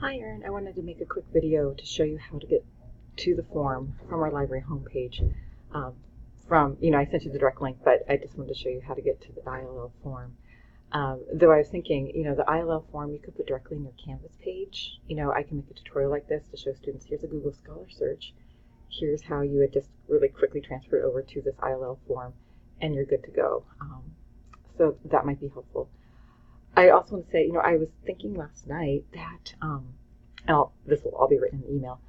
Hi Erin, I wanted to make a quick video to show you how to get to the form from our library homepage. I sent you the direct link, but I just wanted to show you how to get to the ILL form. Though I was thinking, the ILL form you could put directly in your Canvas page. I can make a tutorial like this to show students, here's a Google Scholar search. Here's how you would just really quickly transfer it over to this ILL form, and you're good to go. So that might be helpful. I also want to say, I was thinking last night that, this will all be written in the email,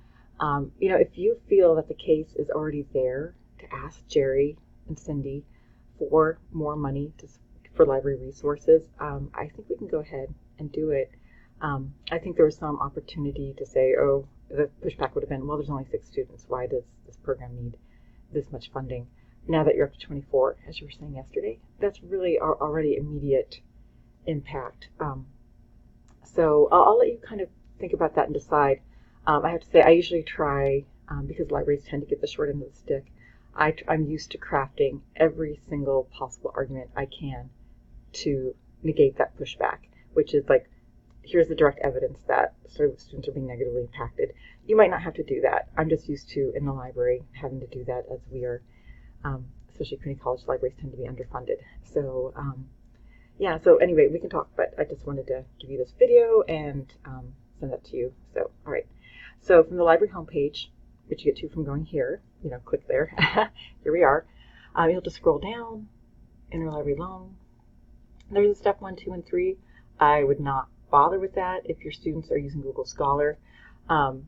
if you feel that the case is already there, to ask Jerry and Cindy for more money for library resources, I think we can go ahead and do it. I think there was some opportunity to say, oh, the pushback would have been, well, there's only 6 students. Why does this program need this much funding? Now that you're up to 24, as you were saying yesterday, that's really already immediate impact. So I'll let you kind of think about that and decide. I have to say I usually try, because libraries tend to get the short end of the stick, I'm used to crafting every single possible argument I can to negate that pushback, which is like, here's the direct evidence that students are being negatively impacted. You might not have to do that. I'm just used to, in the library, having to do that as we are, especially community college libraries tend to be underfunded. So yeah, so anyway, we can talk, but I just wanted to give you this video and send that to you. So, all right. So from the library homepage, which you get to from going here, click there. Here we are. You'll just scroll down, interlibrary loan. There's a step 1, 2, and 3. I would not bother with that if your students are using Google Scholar. EBSCO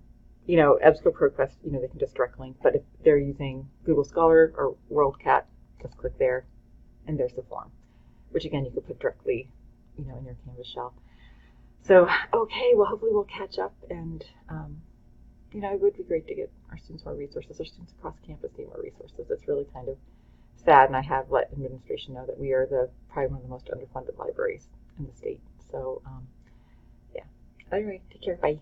ProQuest, they can just direct link, but if they're using Google Scholar or WorldCat, just click there, and there's the form, which again you could put directly, in your Canvas shell. So, okay, well, hopefully we'll catch up, and it would be great to get our students more resources. Our students across campus need more resources. It's really kind of sad, and I have let administration know that we are probably one of the most underfunded libraries in the state. So, yeah. Anyway, take care. Bye.